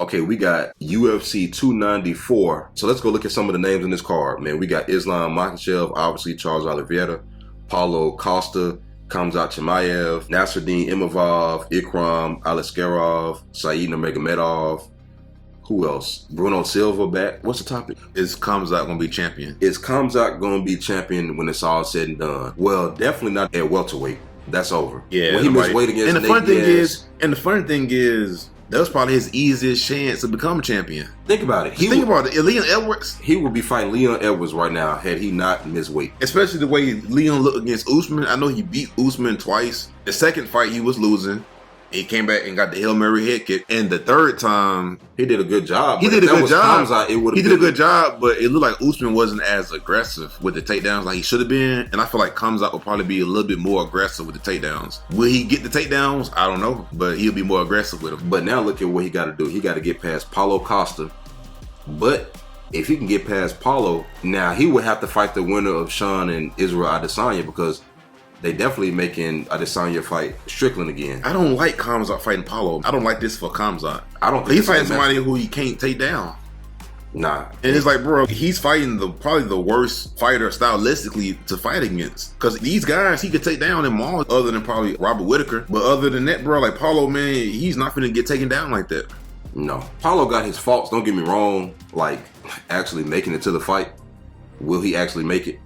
Okay, we got UFC 294. So let's go look at some of the names in this card, man. We got Islam Makhachev, obviously Charles Oliveira, Paulo Costa, Khamzat Chimaev, Nasruddin Imavov, Ikram Aliskerov, Saeed Nurmagomedov. Who else? Bruno Silva back. What's the topic? Is Khamzat going to be champion? Is Khamzat going to be champion when it's all said and done? Well, definitely not at welterweight. That's over. Yeah, when he missed weight against and the funny thing is, that was probably his easiest chance to become a champion. Think about it. Leon Edwards. He would be fighting Leon Edwards right now had he not missed weight. Especially the way Leon looked against Usman. I know he beat Usman twice. The second fight he was losing. He came back and got the Hail Mary head kick. And the third time, he did a good job. He did a good job, but it looked like Usman wasn't as aggressive with the takedowns like he should have been. And I feel like Khamzat will probably be a little bit more aggressive with the takedowns. Will he get the takedowns? I don't know, but he'll be more aggressive with them. But now look at what he got to do. He got to get past Paulo Costa. But if he can get past Paulo, now he would have to fight the winner of Sean and Israel Adesanya because they definitely making Adesanya fight Strickland again. I don't like Khamzat fighting Paulo. I don't like this for Khamzat. I don't think he's fighting somebody who he can't take down. Nah. And it's like, bro, he's fighting probably the worst fighter stylistically to fight against. Because these guys, he could take down them all other than probably Robert Whittaker. But other than that, bro, like Paulo, man, he's not finna get taken down like that. No. Paulo got his faults, don't get me wrong, like actually making it to the fight. Will he actually make it?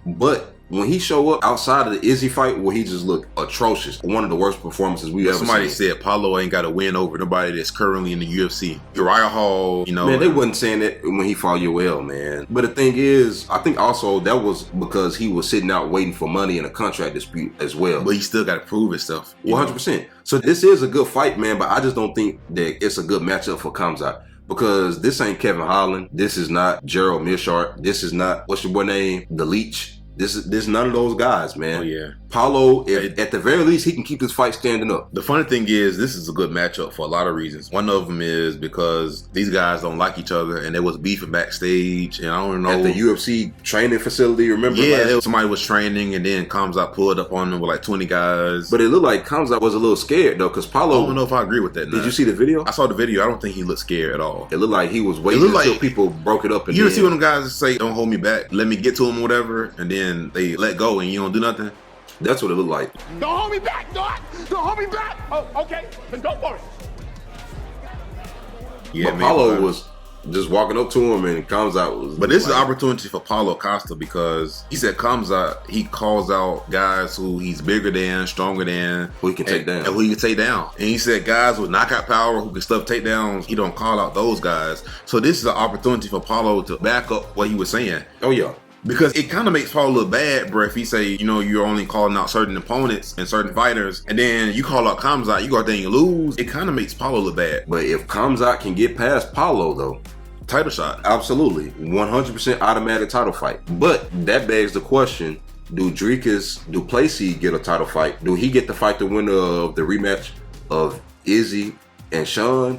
But when he show up outside of the Izzy fight where he just looked atrocious, one of the worst performances we ever seen. Somebody said Paulo ain't got a win over nobody that's currently in the UFC. Uriah Hall, you know. Man, they wasn't saying that when he fought Yoel, man. But the thing is, I think also that was because he was sitting out waiting for money in a contract dispute as well. But he still got to prove himself. 100%. So this is a good fight, man, but I just don't think that it's a good matchup for Khamzat. Because this ain't Kevin Holland. This is not Gerald Meerschaert. This is not, what's your boy name? The Leech. This is none of those guys, man. Oh, yeah. Paulo, at the very least, he can keep this fight standing up. The funny thing is, this is a good matchup for a lot of reasons. One of them is because these guys don't like each other, and there was beefing backstage, and I don't know. At the UFC training facility, remember? Yeah, somebody was training, and then Khamzat pulled up on them with like 20 guys. But it looked like Khamzat was a little scared, though, because Paulo... I don't know if I agree with that. Did you see the video? I saw the video. I don't think he looked scared at all. It looked like he was waiting until people broke it up. You see one of them guys say, don't hold me back, let me get to him or whatever, and then they let go and you don't do nothing? That's what it looked like. Don't hold me back, don't hold me back. Oh, okay, then go for it. Yeah, but Paulo was just walking up to him and Khamzat was... But this is an opportunity for Paulo Costa because he said Khamzat, he calls out guys who he's bigger than, stronger than. Who he can take down. And who he can take down. And he said guys with knockout power who can stuff takedowns, he don't call out those guys. So this is an opportunity for Paulo to back up what he was saying. Oh, yeah. Because it kind of makes Paulo look bad, bro, if he say, you know, you're only calling out certain opponents and certain fighters, and then you call out Khamzat, you go out there and you lose, it kind of makes Paulo look bad. But if Khamzat can get past Paulo, though, title shot. Absolutely. 100% automatic title fight. But that begs the question, do Dricus Du Plessis get a title fight? Do he get to fight the winner of the rematch of Izzy and Sean?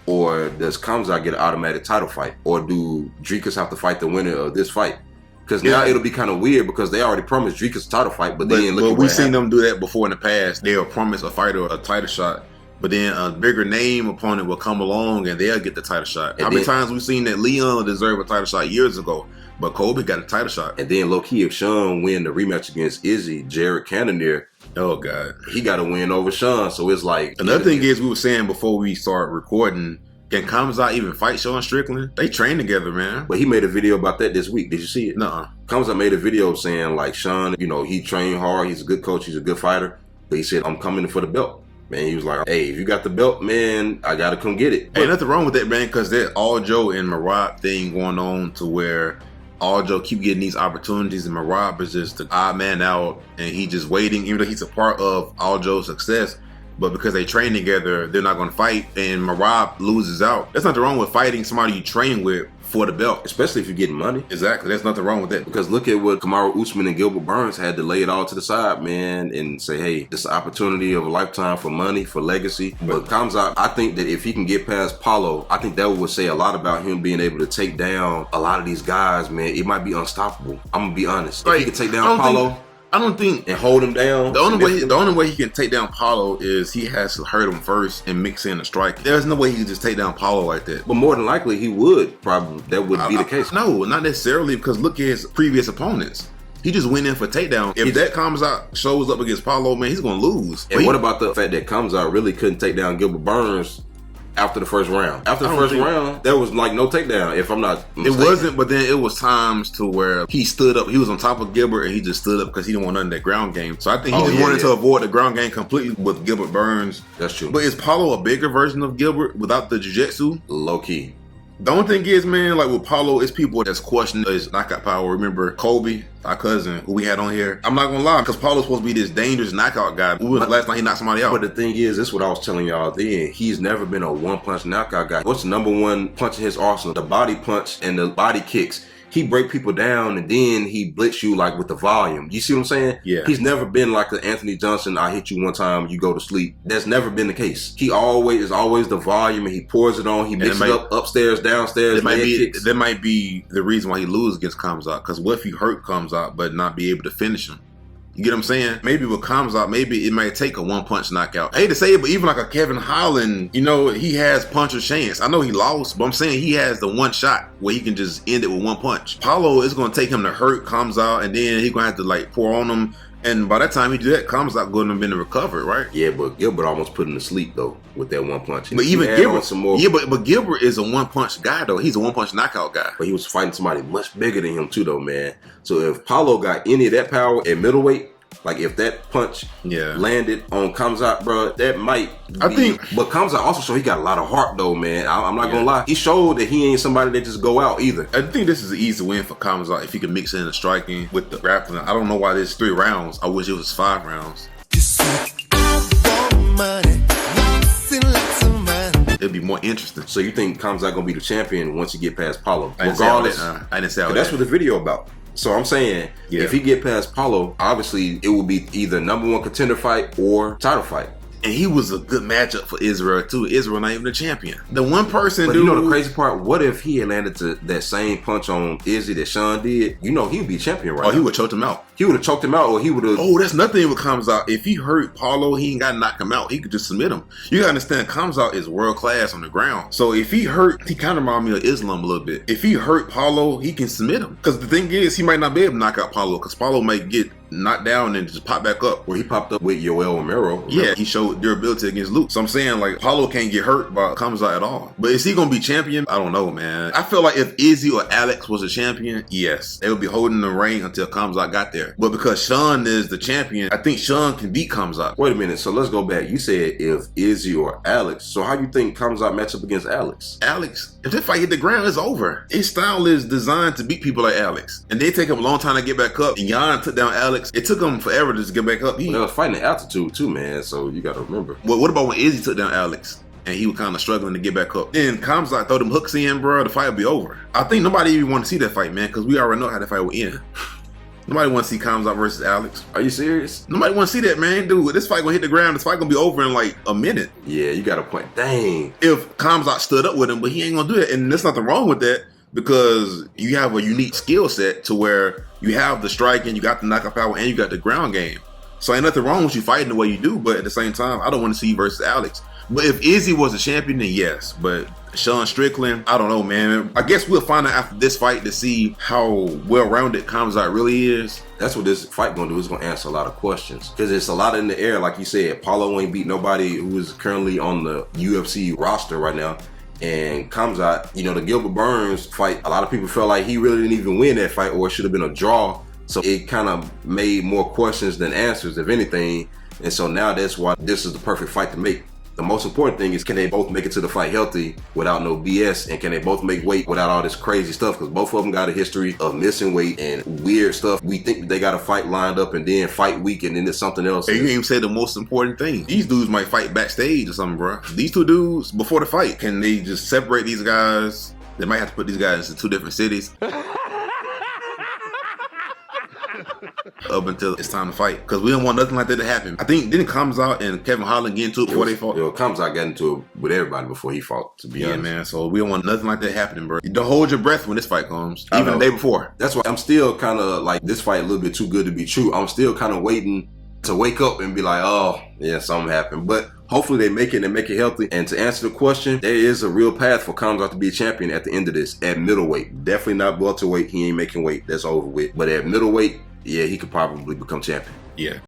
Or does Khamzat get an automatic title fight? Or do Dricus have to fight the winner of this fight? Because now it'll be kind of weird because they already promised Dricus a title fight, but then look at what we've seen them do that before in the past. They'll promise a fighter a title shot, but then a bigger name opponent will come along and they'll get the title shot. How many times we've seen that Leon deserved a title shot years ago, but Kobe got a title shot. And then low-key, if Sean win the rematch against Izzy, Jared Cannonier, oh God, he got to win over Sean. So it's like... Another thing is we were saying before we start recording, can Khamzat even fight Sean Strickland? They train together, man. But he made a video about that this week. Did you see it? Nuh-uh. Khamzat made a video saying, like, Sean, you know, he trained hard. He's a good coach. He's a good fighter. But he said, I'm coming for the belt. Man, he was like, hey, if you got the belt, man, I got to come get it. Ain't nothing wrong with that, man, because that Aljo and Marab thing going on to where Aljo keep getting these opportunities and Marab is just the odd man out and he just waiting, even though he's a part of Aljo's success. But because they train together, they're not going to fight, and Marab loses out. There's nothing wrong with fighting somebody you train with for the belt. Especially if you're getting money. Exactly. There's nothing wrong with that. Because look at what Kamaru Usman and Gilbert Burns had to lay it all to the side, man, and say, hey, this is an opportunity of a lifetime for money, for legacy. But Khamzat, I think that if he can get past Paulo, I think that would say a lot about him being able to take down a lot of these guys, man. It might be unstoppable. I'm going to be honest. If he can take down Paulo... I don't think and hold him down. The only way he can take down Paulo is he has to hurt him first and mix in a strike. There's no way he can just take down Paulo like that. But more than likely, he would probably. That would be the case. No, not necessarily, because look at his previous opponents. He just went in for takedown. If that Khamzat shows up against Paulo, man, he's going to lose. And what about the fact that Khamzat really couldn't take down Gilbert Burns after the first round? After the first round, there was like no takedown, if I'm not mistaken. It wasn't, but then it was times to where he stood up. He was on top of Gilbert, and he just stood up because he didn't want none of that ground game. So I think he just wanted to avoid the ground game completely with Gilbert Burns. That's true. But is Paulo a bigger version of Gilbert without the jiu-jitsu? Low key. The only thing is, man, like with Paulo, it's people that's questioning his knockout power. Remember Kobe, our cousin, who we had on here? I'm not gonna lie, because Paulo's supposed to be this dangerous knockout guy. When was the last time he knocked somebody out? But the thing is, this is what I was telling y'all then. He's never been a one-punch knockout guy. What's the number one punch in his arsenal? The body punch and the body kicks. He break people down and then he blitz you like with the volume. You see what I'm saying? Yeah. He's never been like the Anthony Johnson, I hit you one time, you go to sleep. That's never been the case. He always the volume and he pours it on. He mixes it up upstairs, downstairs. That might be the reason why he loses against Khamzat. Because what if he hurt Khamzat but not be able to finish him? You get what I'm saying? Maybe with Khamzat, maybe it might take a one-punch knockout. I hate to say it, but even like a Kevin Holland, you know, he has puncher's chance. I know he lost, but I'm saying he has the one shot where he can just end it with one punch. Paulo is going to take him to hurt Khamzat, and then he's going to have to like pour on him. And by that time he do that, Khamzat going to have been recovered, right? Yeah, but Gilbert almost put him to sleep though with that one punch. But even Gilbert, but Gilbert is a one-punch guy though. He's a one-punch knockout guy. But he was fighting somebody much bigger than him too, though, man. So if Paulo got any of that power at middleweight, like if that punch landed on Khamzat, bro, that might be. I think. But Khamzat also showed he got a lot of heart, though, man. I'm not gonna lie. He showed that he ain't somebody that just go out either. I think this is an easy win for Khamzat if he can mix in the striking with the grappling. I don't know why this 3 rounds. I wish it was 5 rounds. It'd be more interesting. So you think Khamzat gonna be the champion once he get past Paulo? Regardless, I didn't say all that. That's what the video about. So I'm saying, if he get past Paulo, obviously it will be either #1 contender fight or title fight. And he was a good matchup for Israel too. Israel not even the champion. The one person, but you know the crazy part? What if he had landed to that same punch on Izzy that Sean did? You know he would be champion right now. He would have choked him out. He would have choked him out, or he would have. Oh, that's nothing with Khamzat. If he hurt Paulo, he ain't got to knock him out. He could just submit him. You gotta understand, Khamzat is world class on the ground. So if he hurt, he kind of remind me of Islam a little bit. If he hurt Paulo, he can submit him. Because the thing is, he might not be able to knock out Paulo, because Paulo might get knocked down and just pop back up. Where he popped up with Yoel Romero. Yeah, he showed durability against Luke. So I'm saying, like, Paulo can't get hurt by Khamzat at all. But is he gonna be champion? I don't know, man. I feel like if Izzy or Alex was a champion, yes, they would be holding the reign until Khamzat got there. But because Sean is the champion, I think Sean can beat Khamzat. Wait a minute, so let's go back. You said if Izzy or Alex, so how you think Khamzat match up against Alex? Alex, if that fight hit the ground, it's over. His style is designed to beat people like Alex. And they take him a long time to get back up. And Jan took down Alex. It took him forever to just get back up. They was fighting at altitude too, man, so you gotta remember. What about when Izzy took down Alex? And he was kind of struggling to get back up. Then Khamzat throw them hooks in, bro. The fight will be over. I think nobody even want to see that fight, man, because we already know how that fight will end. Nobody want to see Khamzat versus Alex. Are you serious? Nobody want to see that, man. Dude, this fight gonna hit the ground. This fight gonna be over in like a minute. Yeah, you got a point. Dang. If Khamzat stood up with him, but he ain't gonna do that. And there's nothing wrong with that, because you have a unique skill set to where you have the striking, you got the knockout power, and you got the ground game. So ain't nothing wrong with you fighting the way you do, but at the same time, I don't want to see you versus Alex. But if Izzy was a champion, then yes. But Sean Strickland, I don't know, man. I guess we'll find out after this fight to see how well-rounded Khamzat really is. That's what this fight gonna do. It's gonna answer a lot of questions, because it's a lot in the air. Like you said, Paulo ain't beat nobody who is currently on the UFC roster right now. And Khamzat, you know, the Gilbert Burns fight, a lot of people felt like he really didn't even win that fight, or it should have been a draw. So it kind of made more questions than answers, if anything. And so now that's why this is the perfect fight to make. The most important thing is, can they both make it to the fight healthy without no BS? And can they both make weight without all this crazy stuff? Because both of them got a history of missing weight and weird stuff. We think they got a fight lined up and then fight week and then there's something else. And you didn't even say the most important thing. These dudes might fight backstage or something, bro. These two dudes, before the fight, can they just separate these guys? They might have to put these guys in 2 different cities. up until it's time to fight. Because we don't want nothing like that to happen. I think, didn't Khamzat and Kevin Holland get into it before they fought? Khamzat got into it with everybody before he fought, to be honest. Yeah, man. So we don't want nothing like that happening, bro. Don't hold your breath when this fight comes. Even the day before. That's why I'm still kind of like, this fight a little bit too good to be true. I'm still kind of waiting to wake up and be like, oh, yeah, something happened. But hopefully they make it and make it healthy. And to answer the question, there is a real path for Khamzat to be a champion at the end of this at middleweight. Definitely not welterweight. He ain't making weight. That's over with. But at middleweight, yeah, he could probably become champion. Yeah.